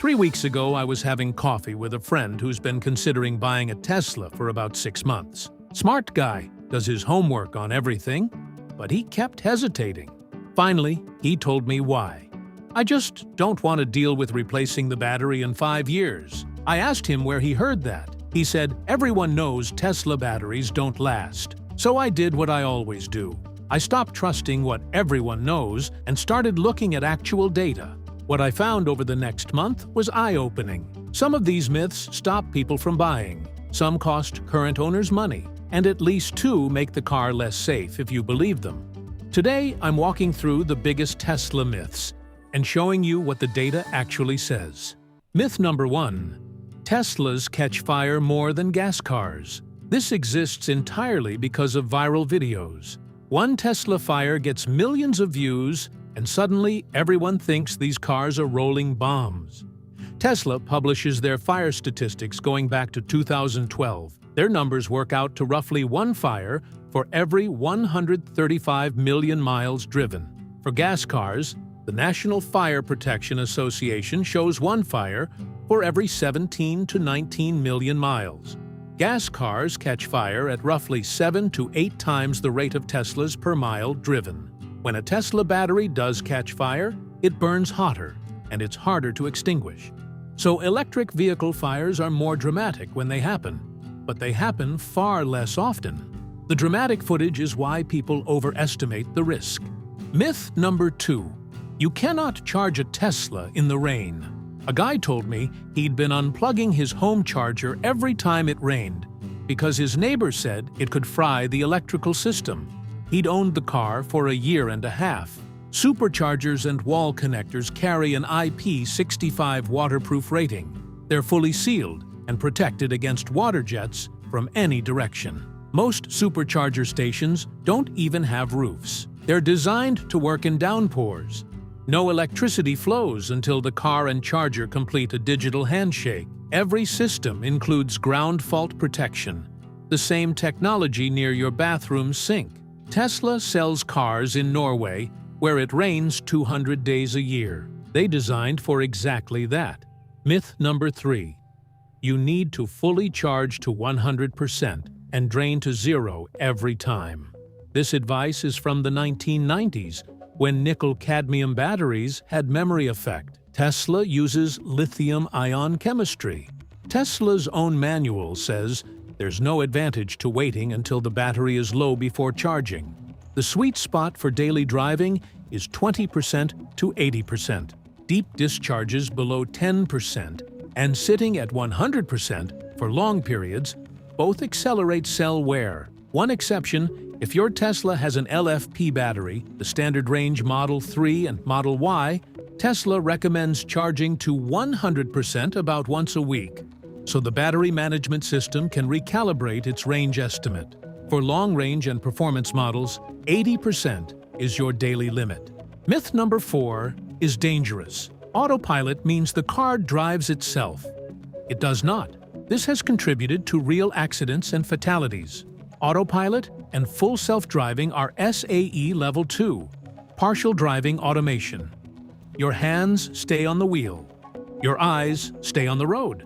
3 weeks ago, I was having coffee with a friend who's been considering buying a Tesla for about 6 months. Smart guy, does his homework on everything, but he kept hesitating. Finally, he told me why. I just don't want to deal with replacing the battery in 5 years. I asked him where he heard that. He said, everyone knows Tesla batteries don't last. So I did what I always do. I stopped trusting what everyone knows and started looking at actual data. What I found over the next month was eye-opening. Some of these myths stop people from buying. Some cost current owners money, and at least 2 make the car less safe if you believe them. Today, I'm walking through the biggest Tesla myths and showing you what the data actually says. Myth number 1. Teslas catch fire more than gas cars. This exists entirely because of viral videos. One Tesla fire gets millions of views, and suddenly everyone thinks these cars are rolling bombs. Tesla publishes their fire statistics going back to 2012. Their numbers work out to roughly 1 fire for every 135 million miles driven. For gas cars, the National Fire Protection Association shows 1 fire for every 17 to 19 million miles. Gas cars catch fire at roughly 7 to 8 times the rate of Teslas per mile driven. When a Tesla battery does catch fire, it burns hotter, and it's harder to extinguish. So electric vehicle fires are more dramatic when they happen, but they happen far less often. The dramatic footage is why people overestimate the risk. Myth number 2. You cannot charge a Tesla in the rain. A guy told me he'd been unplugging his home charger every time it rained because his neighbor said it could fry the electrical system. He'd owned the car for a year and a half. Superchargers and wall connectors carry an IP65 waterproof rating. They're fully sealed and protected against water jets from any direction. Most supercharger stations don't even have roofs. They're designed to work in downpours. No electricity flows until the car and charger complete a digital handshake. Every system includes ground fault protection, the same technology near your bathroom sink. Tesla sells cars in Norway, where it rains 200 days a year. They designed for exactly that. Myth number 3. You need to fully charge to 100% and drain to 0 every time. This advice is from the 1990s, when nickel-cadmium batteries had memory effect. Tesla uses lithium-ion chemistry. Tesla's own manual says there's no advantage to waiting until the battery is low before charging. The sweet spot for daily driving is 20% to 80%. Deep discharges below 10% and sitting at 100% for long periods both accelerate cell wear. One exception: if your Tesla has an LFP battery, the standard range Model 3 and Model Y, Tesla recommends charging to 100% about once a week, so the battery management system can recalibrate its range estimate. For long-range and performance models, 80% is your daily limit. Myth number 4 is dangerous. Autopilot means the car drives itself. It does not. This has contributed to real accidents and fatalities. Autopilot and full self-driving are SAE Level 2, partial driving automation. Your hands stay on the wheel. Your eyes stay on the road.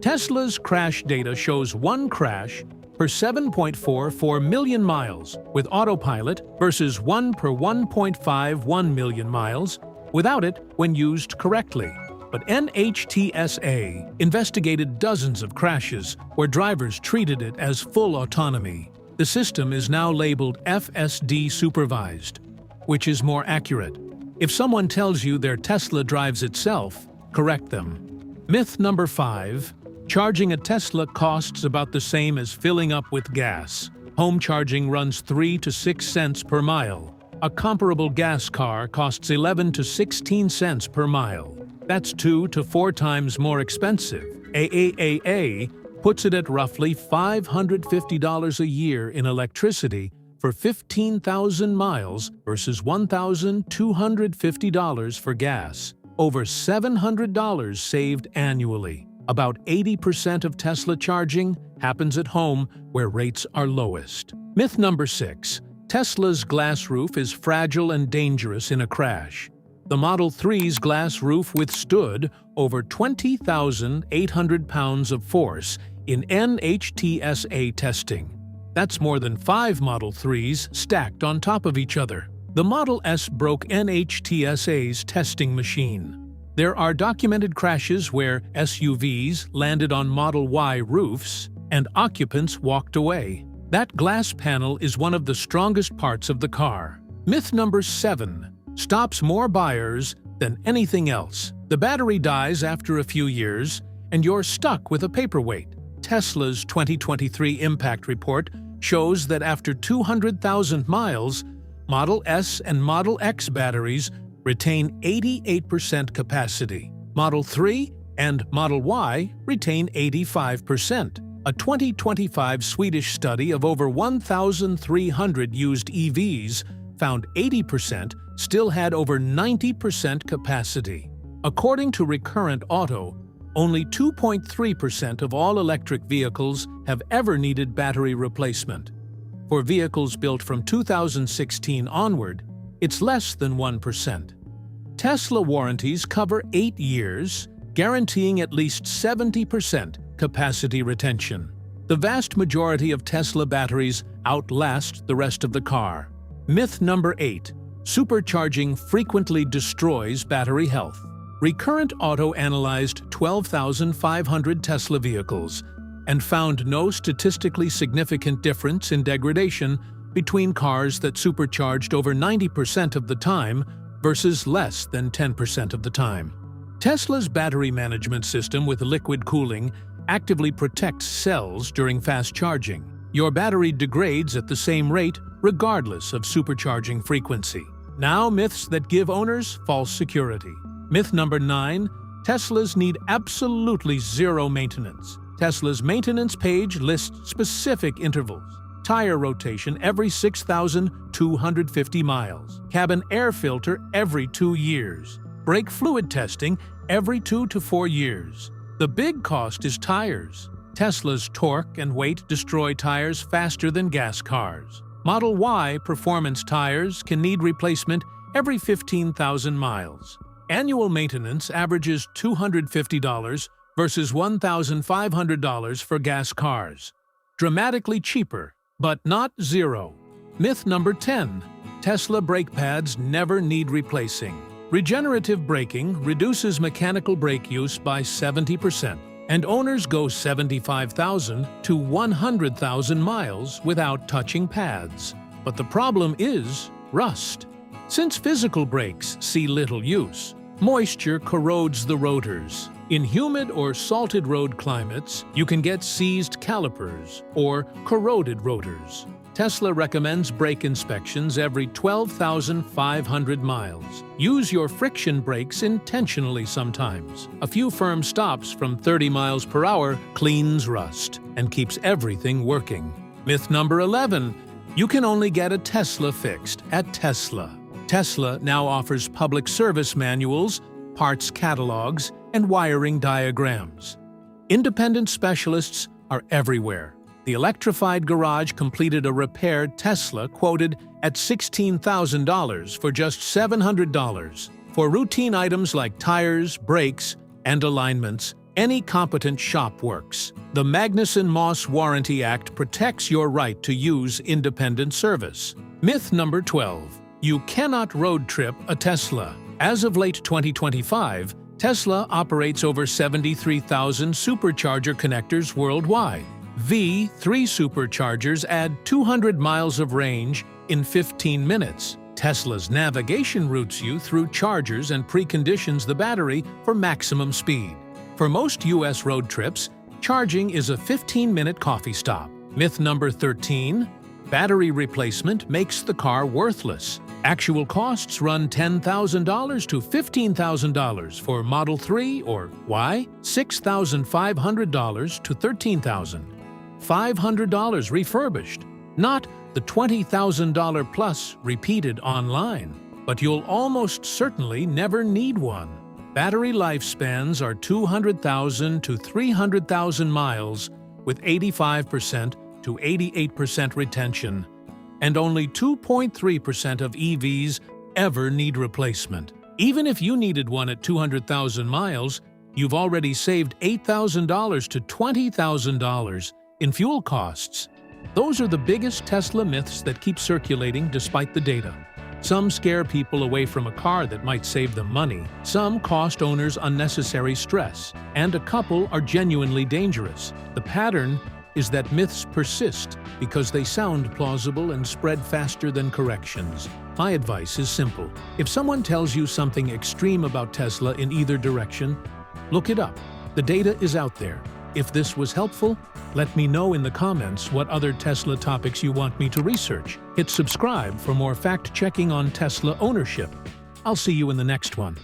Tesla's crash data shows 1 crash per 7.44 million miles with Autopilot versus 1 per 1.51 million miles without it when used correctly. But NHTSA investigated dozens of crashes where drivers treated it as full autonomy. The system is now labeled FSD supervised, which is more accurate. If someone tells you their Tesla drives itself, correct them. Myth number 5. Charging a Tesla costs about the same as filling up with gas. Home charging runs 3 to 6 cents per mile. A comparable gas car costs 11 to 16 cents per mile. That's 2 to 4 times more expensive. AAAA puts it at roughly $550 a year in electricity for 15,000 miles versus $1,250 for gas. Over $700 saved annually. About 80% of Tesla charging happens at home where rates are lowest. Myth number 6. Tesla's glass roof is fragile and dangerous in a crash. The Model 3's glass roof withstood over 20,800 pounds of force in NHTSA testing. That's more than 5 Model 3s stacked on top of each other. The Model S broke NHTSA's testing machine. There are documented crashes where SUVs landed on Model Y roofs and occupants walked away. That glass panel is one of the strongest parts of the car. Myth number 7 stops more buyers than anything else. The battery dies after a few years, and you're stuck with a paperweight. Tesla's 2023 impact report shows that after 200,000 miles, Model S and Model X batteries retain 88% capacity. Model 3 and Model Y retain 85%. A 2025 Swedish study of over 1,300 used EVs found 80% still had over 90% capacity. According to Recurrent Auto, only 2.3% of all electric vehicles have ever needed battery replacement. For vehicles built from 2016 onward, it's less than 1%. Tesla warranties cover 8 years, guaranteeing at least 70% capacity retention. The vast majority of Tesla batteries outlast the rest of the car. Myth number 8. Supercharging frequently destroys battery health. Recurrent Auto analyzed 12,500 Tesla vehicles and found no statistically significant difference in degradation between cars that supercharged over 90% of the time versus less than 10% of the time. Tesla's battery management system with liquid cooling actively protects cells during fast charging. Your battery degrades at the same rate regardless of supercharging frequency. Now, myths that give owners false security. Myth number 9. Teslas need absolutely zero maintenance. Tesla's maintenance page lists specific intervals. Tire rotation every 6,250 miles. Cabin air filter every 2 years. Brake fluid testing every 2 to 4 years. The big cost is tires. Tesla's torque and weight destroy tires faster than gas cars. Model Y performance tires can need replacement every 15,000 miles. Annual maintenance averages $250 versus $1,500 for gas cars. Dramatically cheaper, but not zero. Myth number 10. Tesla brake pads never need replacing. Regenerative braking reduces mechanical brake use by 70%, and owners go 75,000 to 100,000 miles without touching pads. But the problem is rust. Since physical brakes see little use, moisture corrodes the rotors. In humid or salted road climates, you can get seized calipers or corroded rotors. Tesla recommends brake inspections every 12,500 miles. Use your friction brakes intentionally sometimes. A few firm stops from 30 miles per hour cleans rust and keeps everything working. Myth number 11. You can only get a Tesla fixed at Tesla. Tesla now offers public service manuals, parts catalogs, and wiring diagrams. Independent specialists are everywhere. The electrified garage completed a repaired Tesla quoted at $16,000 for just $700. For routine items like tires, brakes, and alignments, any competent shop works. The Magnuson-Moss Warranty Act protects your right to use independent service. Myth number 12. You cannot road trip a Tesla. As of late 2025, Tesla operates over 73,000 supercharger connectors worldwide. V3 superchargers add 200 miles of range in 15 minutes. Tesla's navigation routes you through chargers and preconditions the battery for maximum speed. For most U.S. road trips, charging is a 15-minute coffee stop. Myth number 13. Battery replacement makes the car worthless. Actual costs run $10,000 to $15,000 for Model 3 or Y, $6,500 to $13,500 refurbished, not the $20,000 plus repeated online. But you'll almost certainly never need one. Battery lifespans are 200,000 to 300,000 miles with 85% to 88% retention, and only 2.3% of EVs ever need replacement. Even if you needed one at 200,000 miles, you've already saved $8,000 to $20,000 in fuel costs. Those are the biggest Tesla myths that keep circulating despite the data. Some scare people away from a car that might save them money, some cost owners unnecessary stress, and a couple are genuinely dangerous. The pattern is that myths persist because they sound plausible and spread faster than corrections. My advice is simple. If someone tells you something extreme about Tesla in either direction, look it up. The data is out there. If this was helpful, let me know in the comments what other Tesla topics you want me to research. Hit subscribe for more fact-checking on Tesla ownership. I'll see you in the next one.